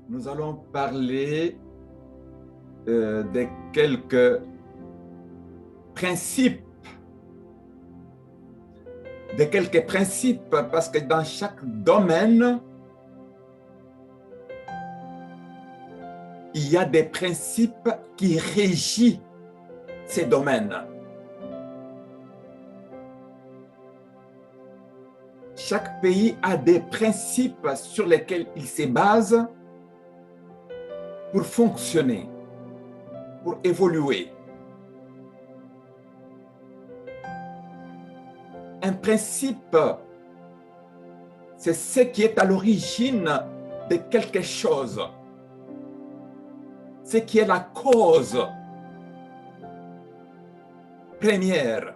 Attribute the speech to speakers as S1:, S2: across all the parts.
S1: nous allons parler de quelques principes, parce que dans chaque domaine, il y a des principes qui régissent ces domaines. Chaque pays a des principes sur lesquels il se base pour fonctionner, pour évoluer. Un principe, c'est ce qui est à l'origine de quelque chose, ce qui est la cause première.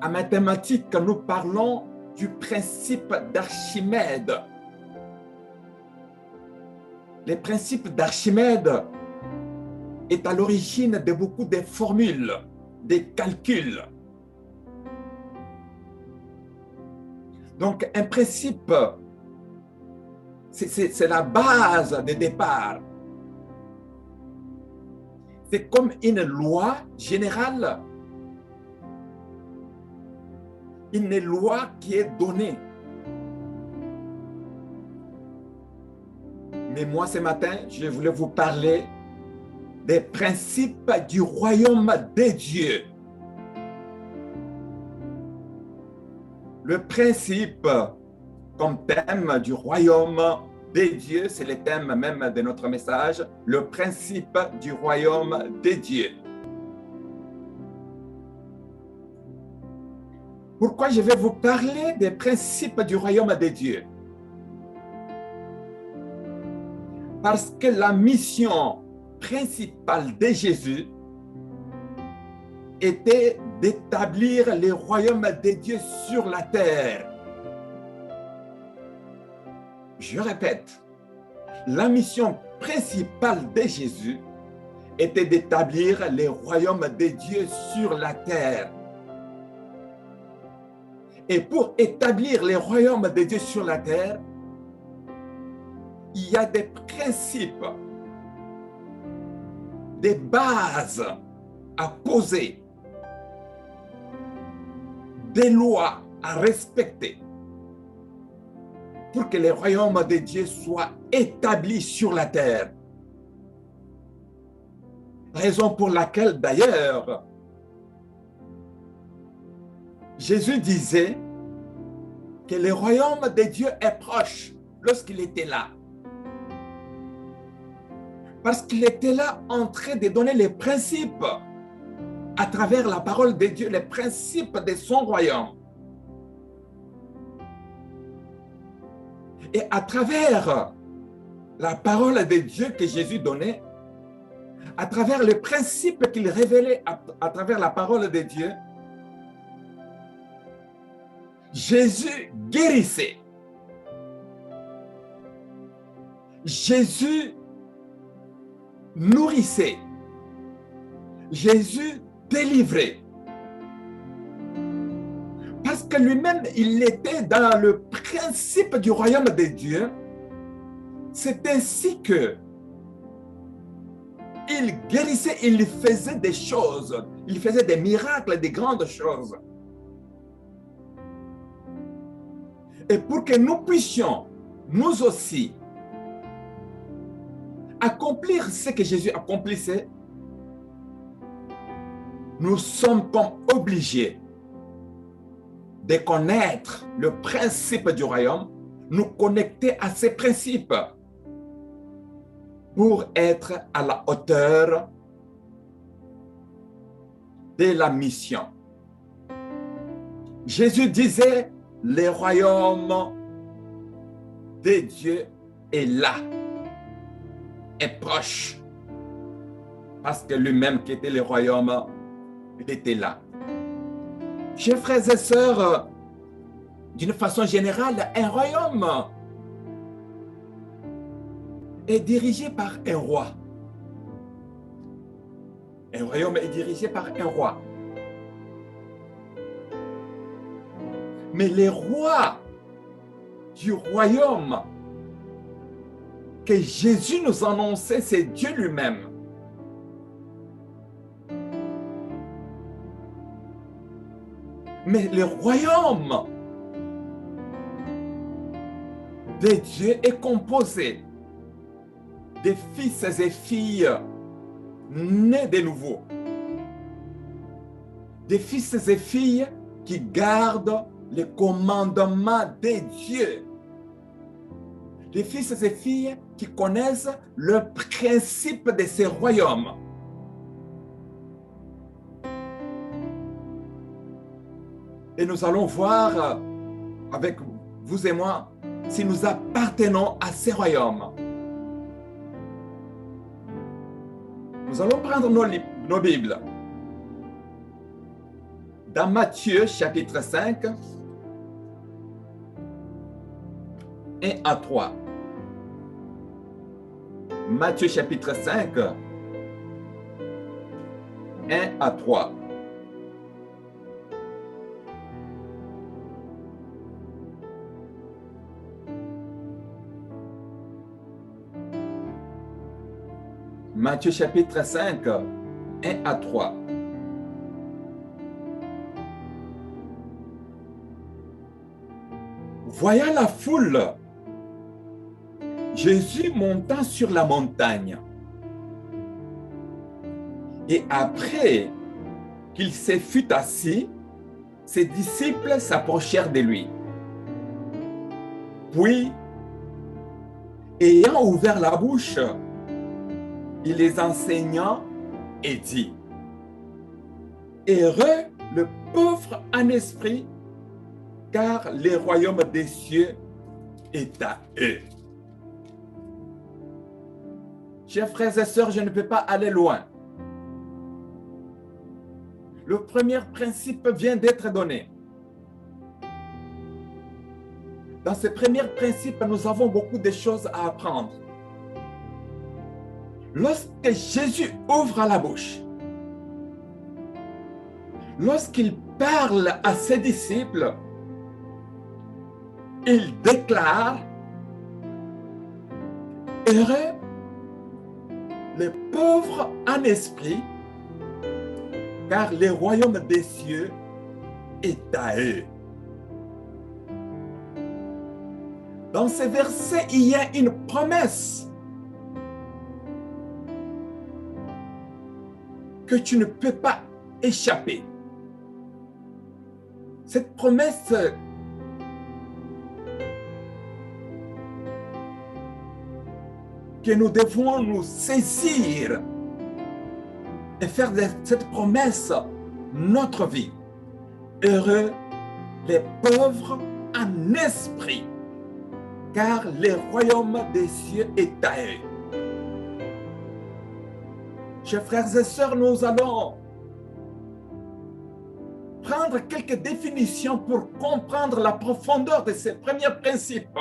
S1: En mathématiques, nous parlons du principe d'Archimède. Le principe d'Archimède est à l'origine de beaucoup de formules, des calculs. Donc, un principe, c'est la base de départ. C'est comme une loi générale, une loi qui est donnée. Mais moi, ce matin, je voulais vous parler des principes du royaume de Dieu. Le principe comme thème du royaume de Dieu, c'est le thème même de notre message, le principe du royaume de Dieu. Pourquoi je vais vous parler des principes du royaume de Dieu? Parce que la mission principale de Jésus était d'établir le royaume de Dieu sur la terre. Je répète, la mission principale de Jésus était d'établir le royaume de Dieu sur la terre. Et pour établir le royaume de Dieu sur la terre, il y a des principes, des bases à poser, des lois à respecter pour que le royaume de Dieu soit établi sur la terre. Raison pour laquelle, d'ailleurs, Jésus disait que le royaume de Dieu est proche lorsqu'il était là. Parce qu'il était là en train de donner les principes à travers la parole de Dieu, les principes de son royaume. Et à travers la parole de Dieu que Jésus donnait, à travers les principes qu'il révélait à travers la parole de Dieu, Jésus guérissait. Jésus nourrissait. Jésus délivrait. Parce que lui-même, il était dans le principe du royaume de Dieu. C'est ainsi que il guérissait, il faisait des choses, il faisait des miracles, des grandes choses. Et pour que nous puissions, nous aussi, accomplir ce que Jésus accomplissait, nous sommes comme obligés de connaître le principe du royaume, nous connecter à ces principes pour être à la hauteur de la mission. Jésus disait, le royaume de Dieu est là, est proche, parce que lui-même qui était le royaume, il était là. Chers frères et sœurs, d'une façon générale, un royaume est dirigé par un roi. Un royaume est dirigé par un roi. Mais les rois du royaume que Jésus nous annonçait, c'est Dieu lui-même. Mais le royaume de Dieu est composé de fils et filles nés de nouveau. Des fils et filles qui gardent les commandements de Dieu. Des fils et filles qui connaissent le principe de ce royaume. Et nous allons voir avec vous et moi si nous appartenons à ce royaume. Nous allons prendre nos Bibles. Dans Matthieu chapitre 5, 1 à 3. Matthieu chapitre 5, 1 à 3. Matthieu chapitre 5, 1 à 3. Voyant la foule, Jésus monta sur la montagne. Et après qu'il se fut assis, ses disciples s'approchèrent de lui. Puis, ayant ouvert la bouche, il les enseigna et dit: Heureux le pauvre en esprit, car le royaume des cieux est à eux. Chers frères et sœurs, je ne peux pas aller loin. Le premier principe vient d'être donné. Dans ce premier principe, nous avons beaucoup de choses à apprendre. Lorsque Jésus ouvre la bouche, lorsqu'il parle à ses disciples, il déclare: Heureux les pauvres en esprit, car le royaume des cieux est à eux. Dans ce verset, il y a une promesse que tu ne peux pas échapper. Cette promesse que nous devons nous saisir et faire de cette promesse notre vie. Heureux les pauvres en esprit, car le royaume des cieux est à eux. Chers frères et sœurs, nous allons prendre quelques définitions pour comprendre la profondeur de ces premiers principes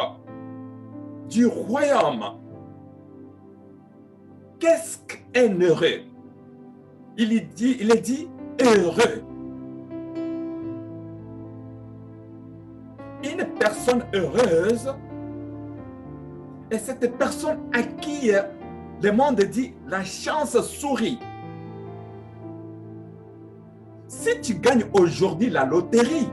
S1: du royaume. Qu'est-ce qu'un heureux? Il est dit heureux. Une personne heureuse est cette personne à qui le monde dit la chance sourit. Si tu gagnes aujourd'hui la loterie,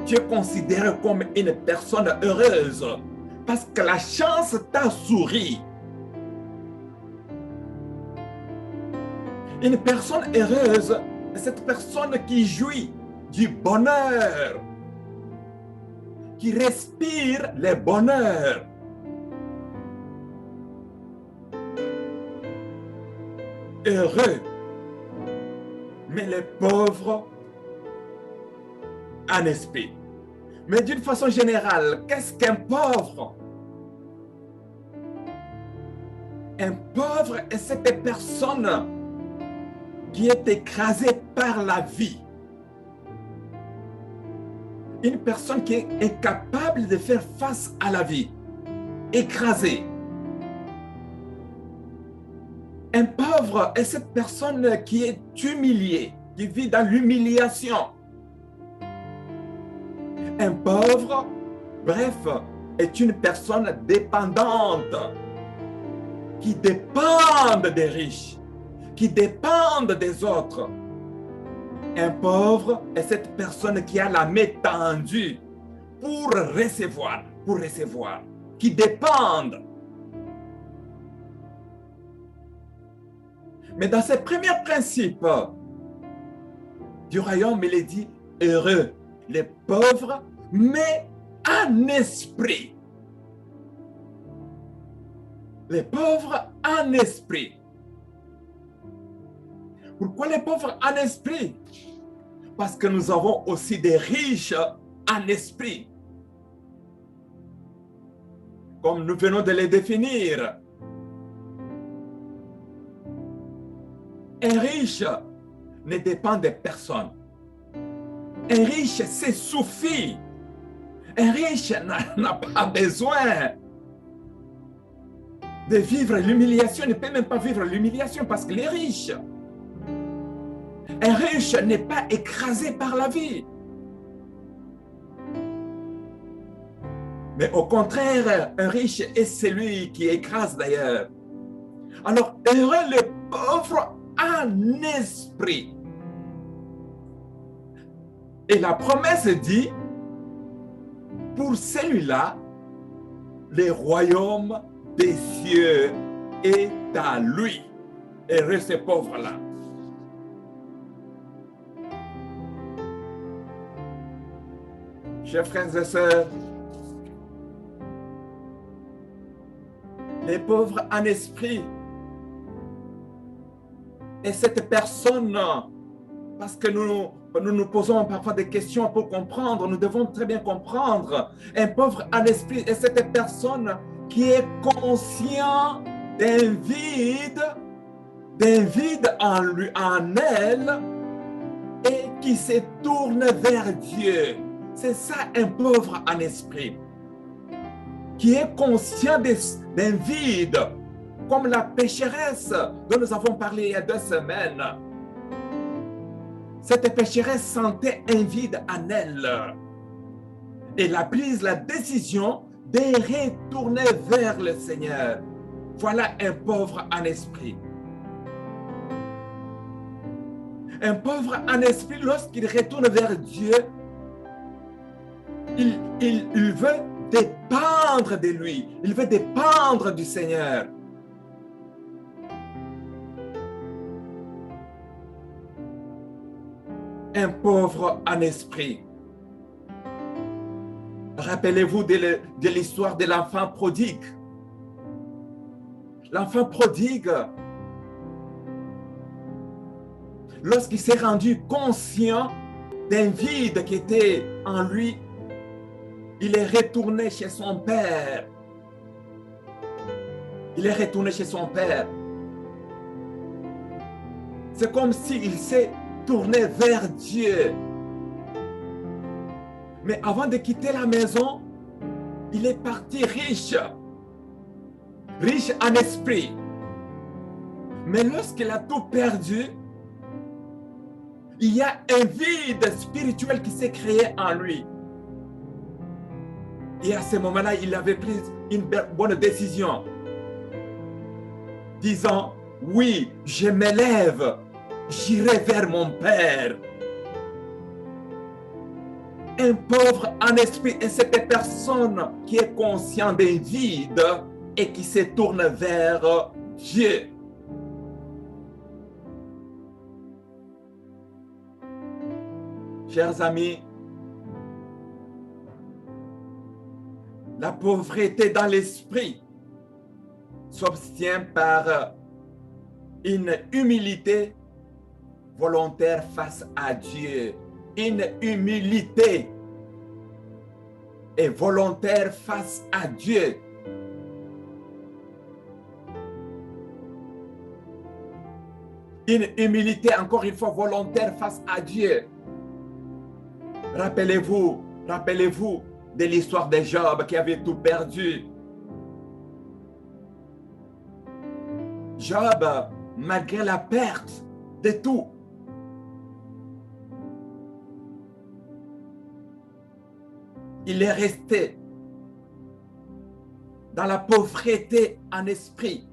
S1: tu es considéré comme une personne heureuse parce que la chance t'a souri. Une personne heureuse est cette personne qui jouit du bonheur, qui respire le bonheur. Heureux, mais les pauvres en esprit. Mais d'une façon générale, qu'est-ce qu'un pauvre? Un pauvre est cette personne qui est écrasée par la vie. Une personne qui est incapable de faire face à la vie, écrasée. Un pauvre est cette personne qui est humiliée, qui vit dans l'humiliation. Un pauvre bref, est une personne dépendante, qui dépend des riches, qui dépend des autres. Un pauvre est cette personne qui a la main tendue pour recevoir, qui dépend. Mais dans ces premiers principes du royaume, il est dit heureux les pauvres, mais en esprit. Les pauvres en esprit. Pourquoi les pauvres en esprit? Parce que nous avons aussi des riches en esprit. Comme nous venons de les définir. Un riche ne dépend de personne. Un riche se suffit. Un riche n'a pas besoin de vivre l'humiliation. Il ne peut même pas vivre l'humiliation parce qu'il est riche. Un riche n'est pas écrasé par la vie. Mais au contraire, un riche est celui qui écrase d'ailleurs. Alors, heureux le pauvre en esprit. Et la promesse dit, pour celui-là, le royaume des cieux est à lui. Heureux ce pauvre-là. Chers frères et sœurs, les pauvres en esprit, et cette personne, parce que nous posons parfois des questions pour comprendre, nous devons très bien comprendre, un pauvre en esprit est cette personne qui est conscient d'un vide en lui, en elle, et qui se tourne vers Dieu. C'est ça un pauvre en esprit, qui est conscient d'un vide, comme la pécheresse dont nous avons parlé il y a 2 semaines. Cette pécheresse sentait un vide en elle. Elle a pris la décision de retourner vers le Seigneur. Voilà un pauvre en esprit. Un pauvre en esprit, lorsqu'il retourne vers Dieu, il veut dépendre de lui. Il veut dépendre du Seigneur. Un pauvre en esprit. Rappelez-vous de l'histoire de l'enfant prodigue. L'enfant prodigue, lorsqu'il s'est rendu conscient d'un vide qui était en lui, il est retourné chez son père. Il est retourné chez son père. C'est comme s'il s'est tourné vers Dieu. Mais avant de quitter la maison, il est parti riche. Riche en esprit. Mais lorsqu'il a tout perdu, il y a un vide spirituel qui s'est créé en lui. Et à ce moment-là, il avait pris une bonne décision, disant, oui, je m'élève, j'irai vers mon Père. Un pauvre en esprit est cette personne qui est consciente d'un vide et qui se tourne vers Dieu. Chers amis, la pauvreté dans l'esprit s'obtient par une humilité volontaire face à Dieu. Une humilité et volontaire face à Dieu. Une humilité, encore une fois, volontaire face à Dieu. Rappelez-vous de l'histoire de Job qui avait tout perdu. Job, malgré la perte de tout, il est resté dans la pauvreté en esprit.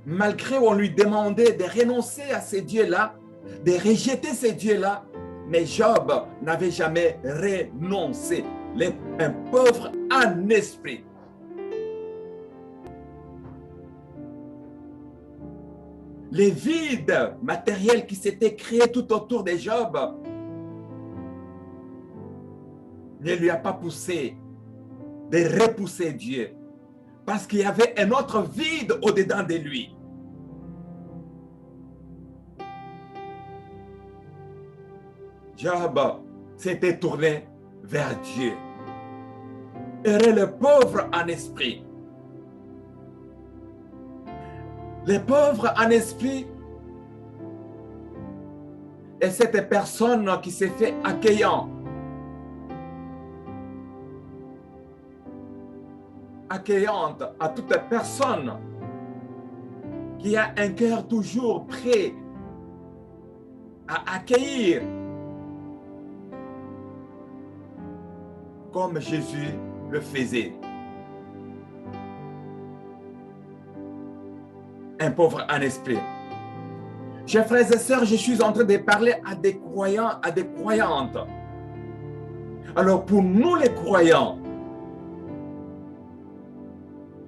S1: Malgré on lui demandait de renoncer à ces dieux-là, de rejeter ces dieux-là, mais Job n'avait jamais renoncé. Un pauvre en esprit. Les vides matériels qui s'étaient créés tout autour de Job ne lui a pas poussé de repousser Dieu, parce qu'il y avait un autre vide au-dedans de lui. Job s'était tourné vers Dieu. Heureux le pauvre en esprit. Les pauvres en esprit est cette personne qui s'est fait accueillante à toute personne qui a un cœur toujours prêt à accueillir, comme Jésus le faisait. Un pauvre en esprit. Chers frères et sœurs, je suis en train de parler à des croyants, à des croyantes. Alors pour nous les croyants,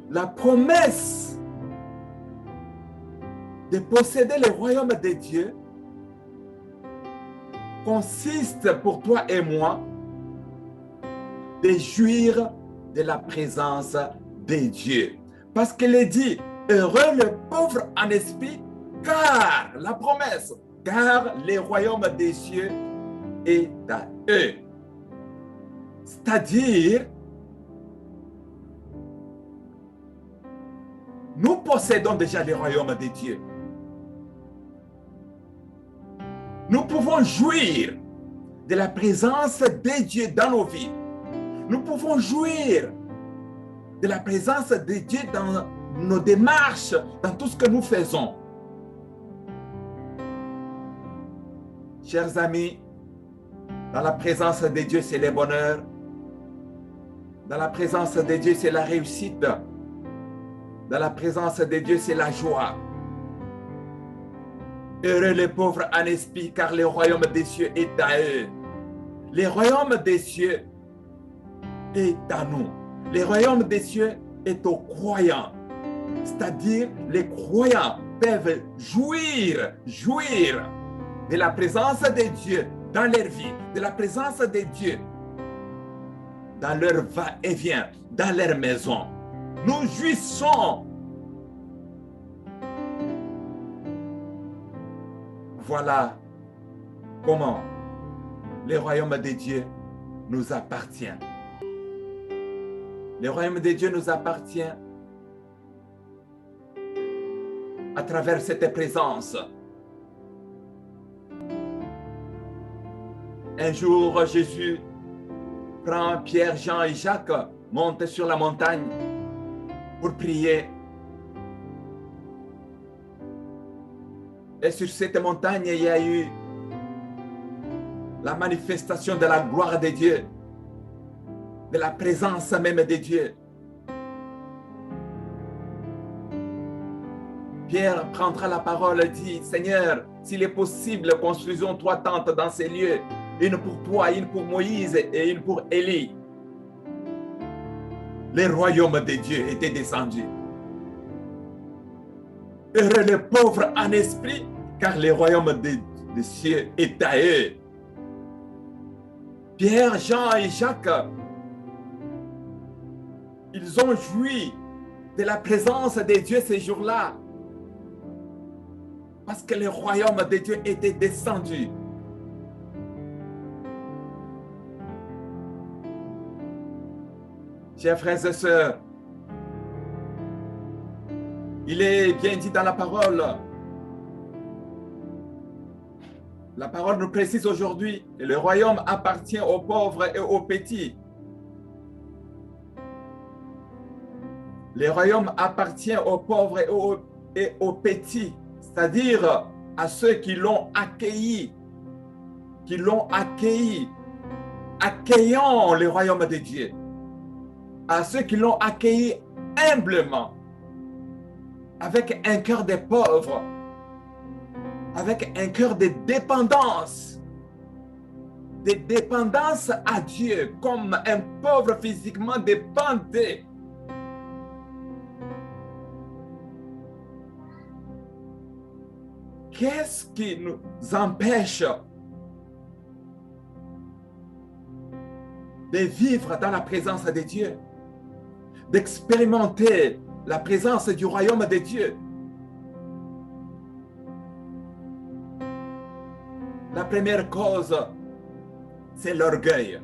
S1: la promesse de posséder le royaume de Dieu consiste pour toi et moi de jouir de la présence de Dieu. Parce qu'il est dit, heureux le pauvre en esprit, car la promesse, car le royaume des cieux est à eux. C'est-à-dire, nous possédons déjà le royaume de Dieu. Nous pouvons jouir de la présence de Dieu dans nos vies. Nous pouvons jouir de la présence de Dieu dans nos démarches, dans tout ce que nous faisons. Chers amis, dans la présence de Dieu, c'est le bonheur. Dans la présence de Dieu, c'est la réussite. Dans la présence de Dieu, c'est la joie. Heureux les pauvres en esprit, car le royaume des cieux est à eux. Le royaume des cieux est à nous. Le royaume des cieux est aux croyants. C'est-à-dire, les croyants peuvent jouir de la présence de Dieu dans leur vie, de la présence de Dieu dans leur va-et-vient, dans leur maison. Nous jouissons. Voilà comment le royaume de Dieu nous appartient. Le royaume de Dieu nous appartient à travers cette présence. Un jour, Jésus prend Pierre, Jean et Jacques, monte sur la montagne pour prier. Et sur cette montagne, il y a eu la manifestation de la gloire de Dieu, de la présence même de Dieu. Pierre prendra la parole et dit, Seigneur, s'il est possible, construisons 3 tentes dans ces lieux, une pour toi, une pour Moïse et une pour Élie. Le royaume de Dieu était descendu. Heureux les pauvres en esprit, car le royaume des cieux est à eux. Pierre, Jean et Jacques, ils ont joui de la présence de Dieu ces jours-là, parce que le royaume de Dieu était descendu. Chers frères et sœurs, il est bien dit dans la parole. La parole nous précise aujourd'hui que le royaume appartient aux pauvres et aux petits. Le royaume appartient aux pauvres et aux petits, c'est-à-dire à ceux qui l'ont accueilli, accueillons le royaume de Dieu. À ceux qui l'ont accueilli humblement, avec un cœur de pauvre, avec un cœur de dépendance à Dieu, comme un pauvre physiquement dépendait. Qu'est-ce qui nous empêche de vivre dans la présence de Dieu, d'expérimenter la présence du royaume de Dieu? La première cause, c'est l'orgueil.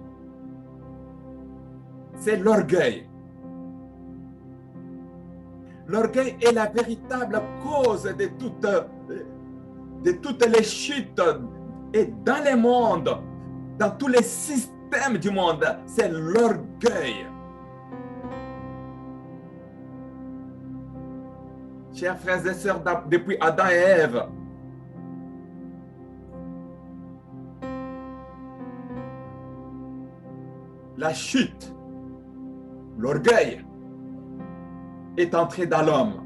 S1: C'est l'orgueil. L'orgueil est la véritable cause de toutes les chutes et dans le monde, dans tous les systèmes du monde, c'est l'orgueil. Chers frères et sœurs, depuis Adam et Ève, la chute, l'orgueil est entré dans l'homme.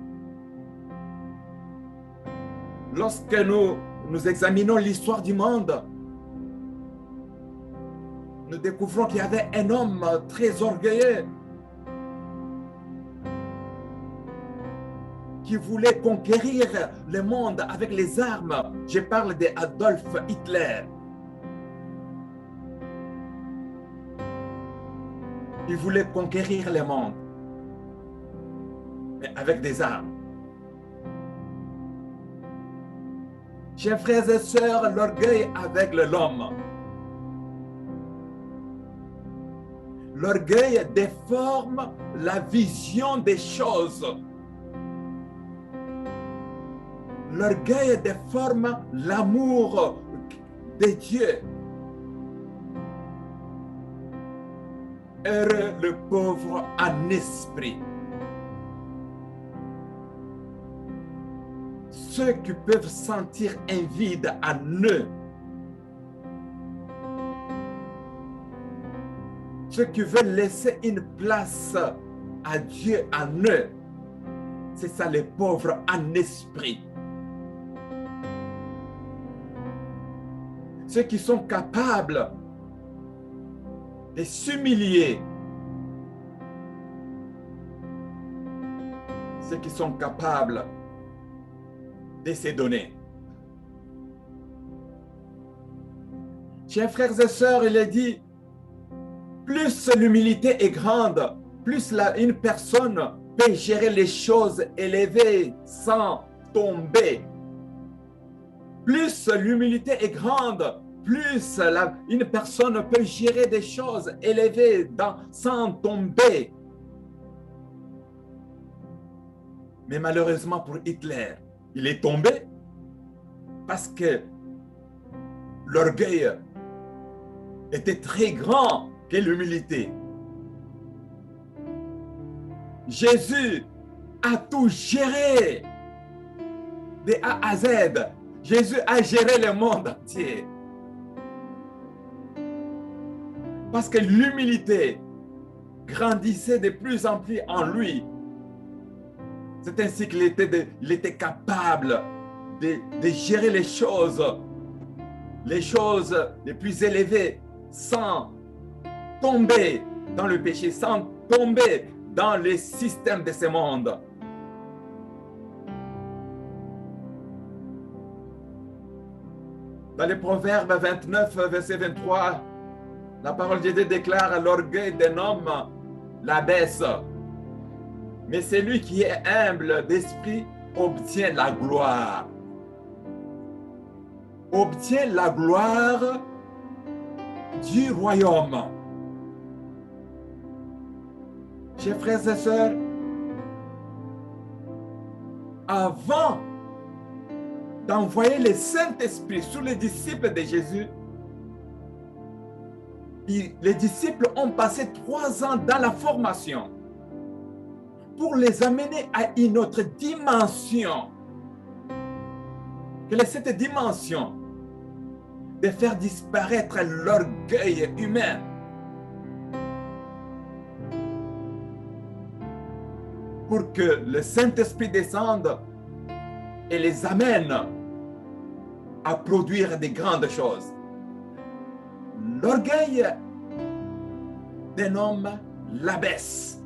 S1: Lorsque nous examinons l'histoire du monde, nous découvrons qu'il y avait un homme très orgueilleux qui voulait conquérir le monde avec les armes. Je parle d'Adolf Hitler. Il voulait conquérir le monde, mais avec des armes. Chers frères et sœurs, l'orgueil aveugle l'homme. L'orgueil déforme la vision des choses. L'orgueil déforme l'amour de Dieu. Heureux le pauvre en esprit. Ceux qui peuvent sentir un vide en eux. Ceux qui veulent laisser une place à Dieu en eux. C'est ça les pauvres en esprit. Ceux qui sont capables de s'humilier. Ceux qui sont capables de se donner. Chers frères et sœurs, il est dit, plus l'humilité est grande, plus une personne peut gérer les choses élevées sans tomber. Plus l'humilité est grande, plus une personne peut gérer des choses élevées sans tomber. Mais malheureusement pour Hitler, il est tombé parce que l'orgueil était très grand que l'humilité. Jésus a tout géré de A à Z. Jésus a géré le monde entier. Parce que l'humilité grandissait de plus en plus en lui. C'est ainsi qu'il était capable de gérer les choses les plus élevées sans tomber dans le péché, sans tomber dans le système de ce monde. Dans les Proverbes 29, verset 23, la parole de Dieu déclare: l'orgueil d'un homme l'abaisse, mais celui qui est humble d'esprit obtient la gloire. Obtient la gloire du royaume. Chers frères et sœurs, avant d'envoyer le Saint-Esprit sur les disciples de Jésus, les disciples ont passé 3 ans dans la formation pour les amener à une autre dimension. Quelle est cette dimension? De faire disparaître l'orgueil humain, pour que le Saint-Esprit descende et les amène à produire des grandes choses. L'orgueil d'un homme l'abaisse,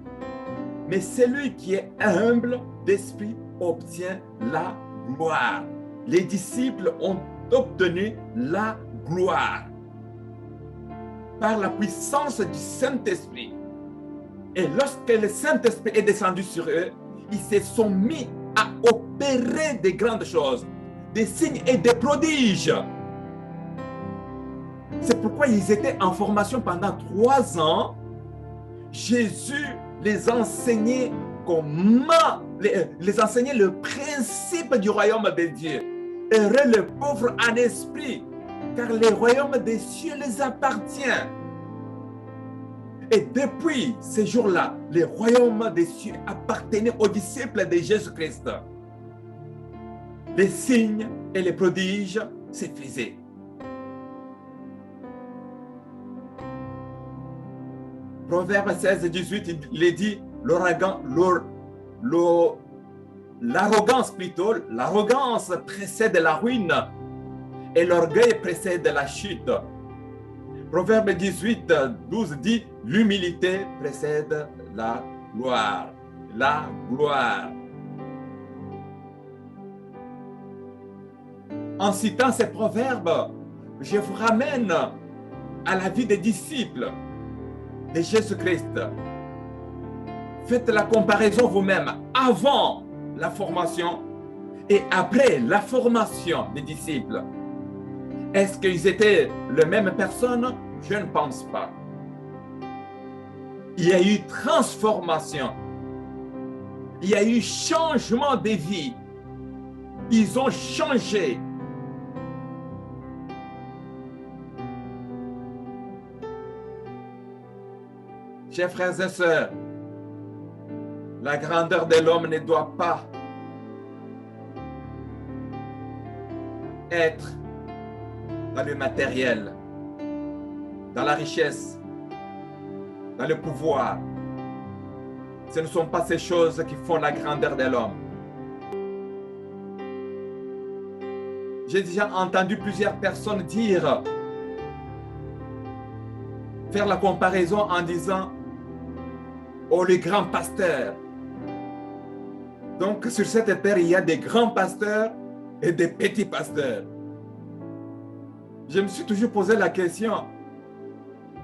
S1: mais celui qui est humble d'esprit obtient la gloire. Les disciples ont obtenu la gloire par la puissance du Saint-Esprit. Et lorsque le Saint-Esprit est descendu sur eux, ils se sont mis à opérer de grandes choses, des signes et des prodiges. C'est pourquoi ils étaient en formation pendant 3 ans. Jésus les enseignait le principe du royaume de Dieu. Heureux le pauvre en esprit, car le royaume des cieux les appartient. Et depuis ces jours-là, le royaume des cieux appartenait aux disciples de Jésus-Christ. Les signes et les prodiges se faisaient. Proverbe 16 et 18, il dit, l'arrogance précède la ruine et l'orgueil précède la chute. Proverbe 18, 12 dit, l'humilité précède la gloire. La gloire. En citant ces proverbes, je vous ramène à la vie des disciples de Jésus-Christ. Faites la comparaison vous-même avant la formation et après la formation des disciples. Est-ce qu'ils étaient les mêmes personnes? Je ne pense pas. Il y a eu transformation. Il y a eu changement de vie. Ils ont changé. Chers frères et sœurs, la grandeur de l'homme ne doit pas être dans le matériel, dans la richesse, dans le pouvoir. Ce ne sont pas ces choses qui font la grandeur de l'homme. J'ai déjà entendu plusieurs personnes faire la comparaison en disant « Oh, les grands pasteurs ». Donc, sur cette terre, il y a des grands pasteurs et des petits pasteurs. Je me suis toujours posé la question,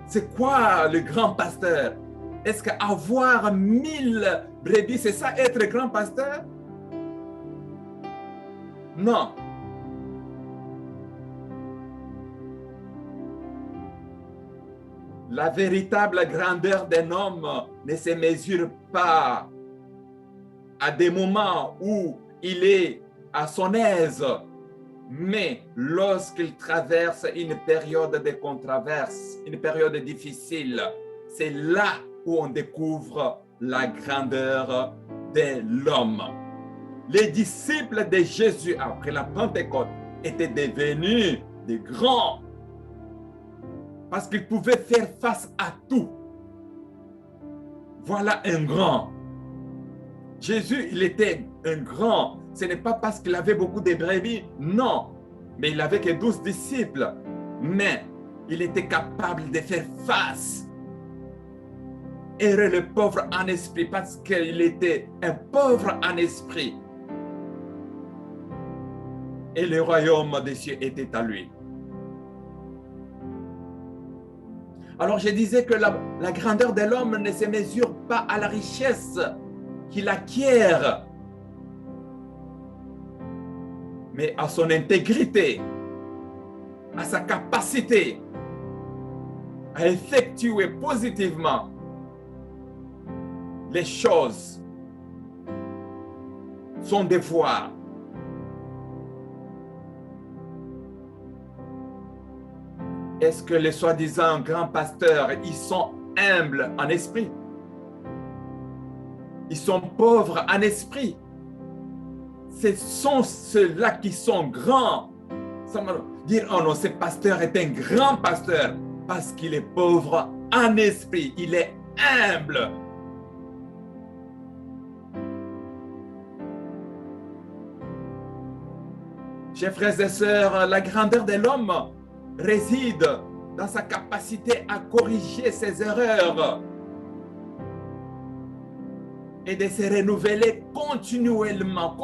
S1: c'est quoi le grand pasteur? Est-ce qu'avoir 1000 brebis, c'est ça être grand pasteur? Non. La véritable grandeur d'un homme ne se mesure pas à des moments où il est à son aise, mais lorsqu'il traverse une période de controverse, une période difficile, c'est là où on découvre la grandeur de l'homme. Les disciples de Jésus, après la Pentecôte, étaient devenus des grands parce qu'ils pouvaient faire face à tout. Voilà un grand. Jésus, il était un grand. Ce n'est pas parce qu'il avait beaucoup de brebis, non. Mais il n'avait que 12 disciples. Mais il était capable de faire face. Heureux le pauvre en esprit, parce qu'il était un pauvre en esprit. Et le royaume des cieux était à lui. Alors je disais que la grandeur de l'homme ne se mesure pas à la richesse qu'il acquiert, mais à son intégrité, à sa capacité à effectuer positivement les choses, son devoir. Est-ce que les soi-disant grands pasteurs, ils sont humbles en esprit? Ils sont pauvres en esprit. Ce sont ceux-là qui sont grands. Sans dire, oh non, ce pasteur est un grand pasteur parce qu'il est pauvre en esprit. Il est humble. Chers frères et sœurs, la grandeur de l'homme réside dans sa capacité à corriger ses erreurs et de se renouveler continuellement.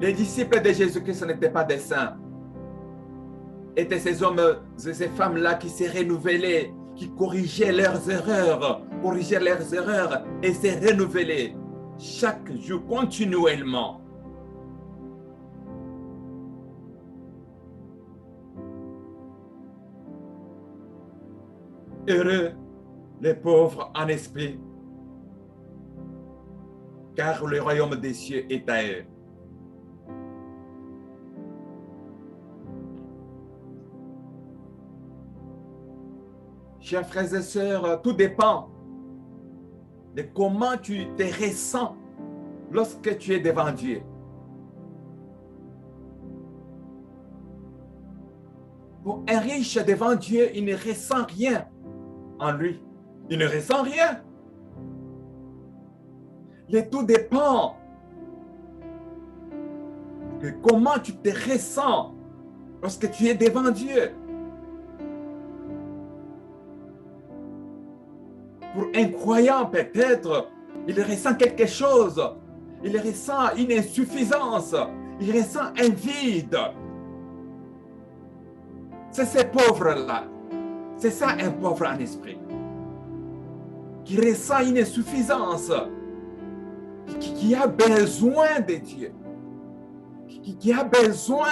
S1: Les disciples de Jésus-Christ n'étaient pas des saints. Étaient ces hommes et ces femmes-là qui se renouvelaient, qui corrigeaient leurs erreurs et se renouvelaient chaque jour continuellement. Heureux les pauvres en esprit, car le royaume des cieux est à eux. Chers frères et sœurs, tout dépend de comment tu te ressens lorsque tu es devant Dieu. Pour un riche devant Dieu, il ne ressent rien en lui. Il ne ressent rien. Le tout dépend de comment tu te ressens lorsque tu es devant Dieu. Pour un croyant, peut-être, il ressent quelque chose. Il ressent une insuffisance. Il ressent un vide. C'est ces pauvres-là. C'est ça un pauvre en esprit. Qui ressent une insuffisance. Qui a besoin de Dieu. Qui a besoin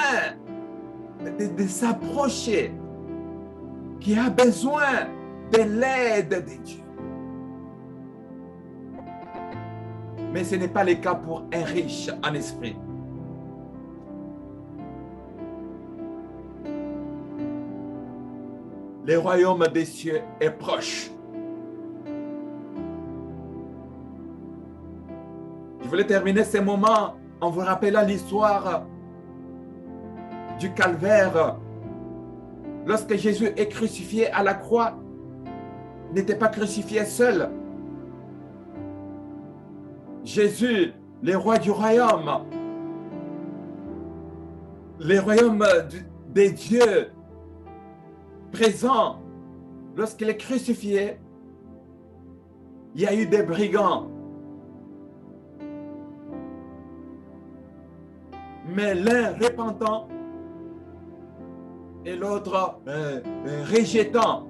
S1: de s'approcher. Qui a besoin de l'aide de Dieu. Mais ce n'est pas le cas pour un riche en esprit. Le royaume des cieux est proche. Je voulais terminer ce moment en vous rappelant l'histoire du calvaire. Lorsque Jésus est crucifié à la croix, il n'était pas crucifié seul. Jésus, le roi du royaume, le royaume des dieux présent, lorsqu'il est crucifié, il y a eu des brigands. Mais l'un repentant et l'autre rejetant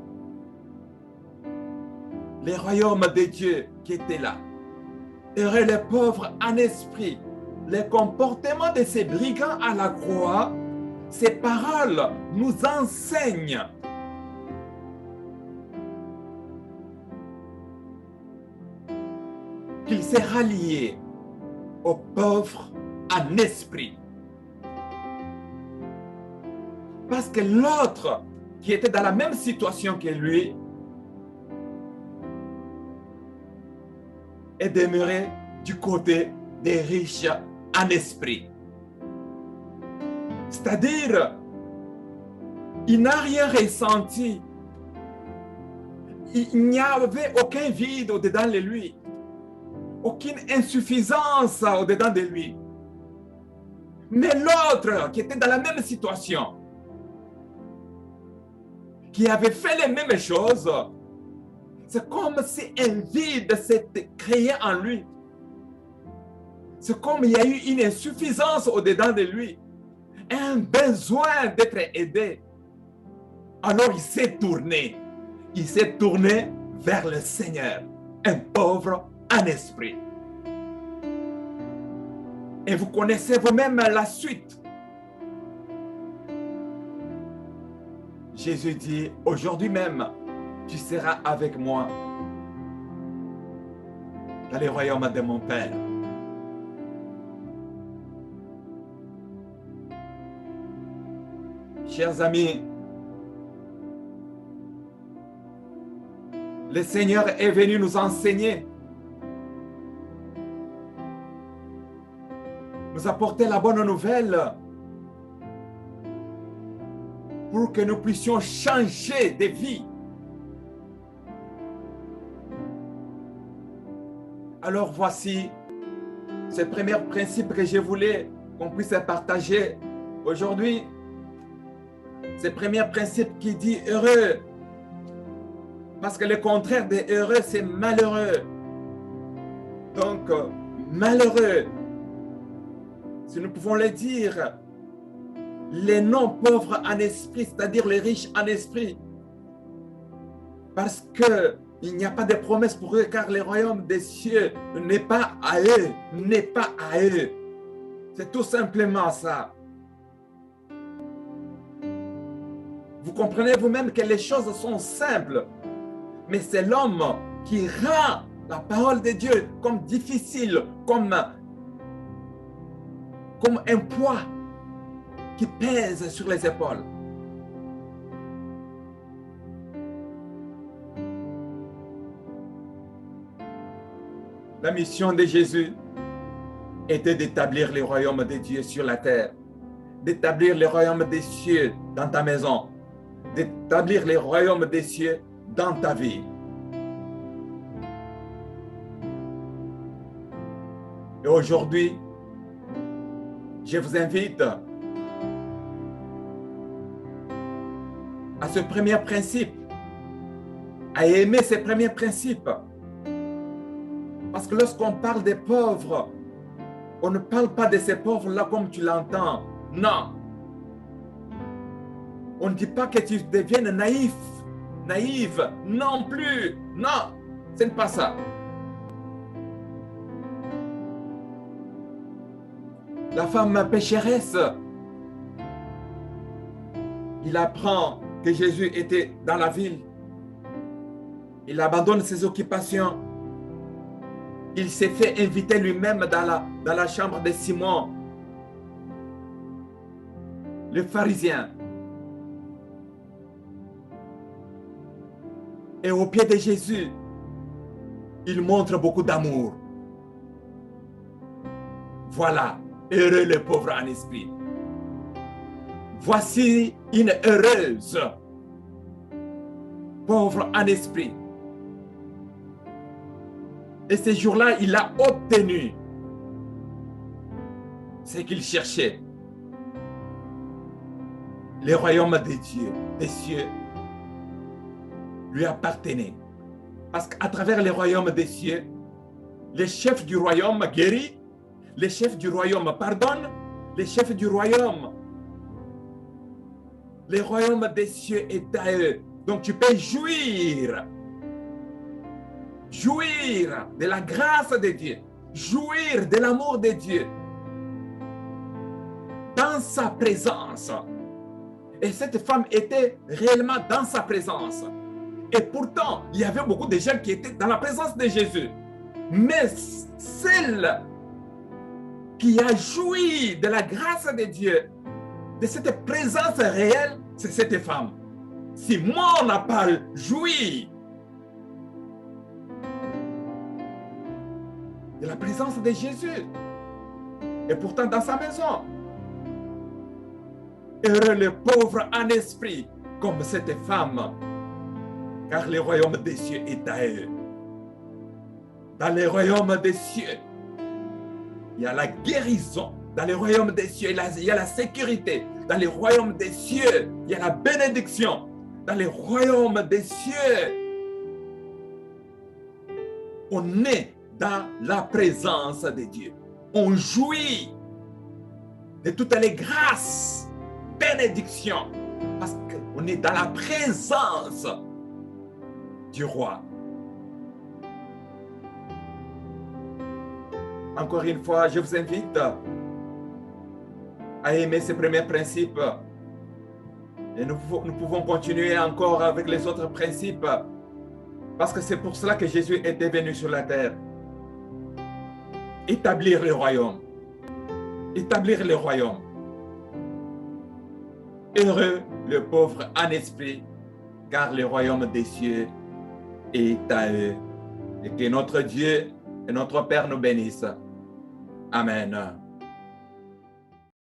S1: le royaume de Dieu qui était là. Heureux les pauvres en esprit. Le comportement de ces brigands à la croix, ces paroles nous enseignent qu'il s'est rallié aux pauvres en esprit. Parce que l'autre qui était dans la même situation que lui est demeuré du côté des riches en esprit. C'est-à-dire, il n'a rien ressenti. Il n'y avait aucun vide au-dedans de lui. Aucune insuffisance au-dedans de lui. Mais l'autre qui était dans la même situation, qui avait fait les mêmes choses, c'est comme si un vide s'était créé en lui. C'est comme il y a eu une insuffisance au-dedans de lui. Un besoin d'être aidé. Alors il s'est tourné. Il s'est tourné vers le Seigneur. Un pauvre en esprit. Et vous connaissez vous-même la suite. Jésus dit, aujourd'hui même, tu seras avec moi dans le royaume de mon Père. Chers amis, le Seigneur est venu nous enseigner, nous apporter la bonne nouvelle pour que nous puissions changer de vie. Alors voici ce premier principe que je voulais qu'on puisse partager aujourd'hui. Ce premier principe qui dit heureux. Parce que le contraire de heureux, c'est malheureux. Donc, malheureux, si nous pouvons le dire, les non pauvres en esprit, c'est-à-dire les riches en esprit. Parce qu'il n'y a pas de promesse pour eux, car le royaume des cieux n'est pas à eux, n'est pas à eux. C'est tout simplement ça. Vous comprenez vous-même que les choses sont simples, mais c'est l'homme qui rend la parole de Dieu comme difficile, comme un poids qui pèse sur les épaules. La mission de Jésus était d'établir le royaume de Dieu sur la terre, d'établir le royaume des cieux dans ta maison, d'établir le royaume des cieux dans ta vie. Et aujourd'hui, je vous invite à ce premier principe, à aimer ce premier principe. Parce que lorsqu'on parle des pauvres, on ne parle pas de ces pauvres-là comme tu l'entends. Non. On ne dit pas que tu deviennes naïf, naïve. Non plus. Non, ce n'est pas ça. La femme pécheresse, il apprend que Jésus était dans la ville. Il abandonne ses occupations. Il s'est fait inviter lui-même dans la chambre de Simon, le pharisien. Et au pied de Jésus, il montre beaucoup d'amour. Voilà, heureux le pauvre en esprit. Voici une heureuse, pauvre en esprit. Et ce jour-là, il a obtenu ce qu'il cherchait. Le royaume des dieux, des cieux, lui appartenait. Parce qu'à travers le royaume des cieux, les chefs du royaume guérissent, les chefs du royaume pardonnent, les chefs du royaume. Le royaume des cieux est à eux. Donc tu peux jouir de la grâce de Dieu, jouir de l'amour de Dieu dans sa présence. Et cette femme était réellement dans sa présence. Et pourtant, il y avait beaucoup de gens qui étaient dans la présence de Jésus. Mais celle qui a joui de la grâce de Dieu, de cette présence réelle, c'est cette femme. Si moi, on n'a pas joui de la présence de Jésus, et pourtant dans sa maison, heureux le pauvre en esprit, comme cette femme, car le royaume des cieux est à eux. Dans le royaume des cieux, il y a la guérison. Dans le royaume des cieux, il y a la sécurité. Dans le royaume des cieux, il y a la bénédiction. Dans le royaume des cieux, on est dans la présence de Dieu. On jouit de toutes les grâces, bénédictions, parce qu'on est dans la présence du roi. Encore une fois, je vous invite à aimer ces premiers principes. Et nous pouvons continuer encore avec les autres principes, parce que c'est pour cela que Jésus était venu sur la terre. Établir le royaume. Établir le royaume. Heureux le pauvre en esprit, car le royaume des cieux est à eux. Et que notre Dieu et notre Père nous bénissent. Amen.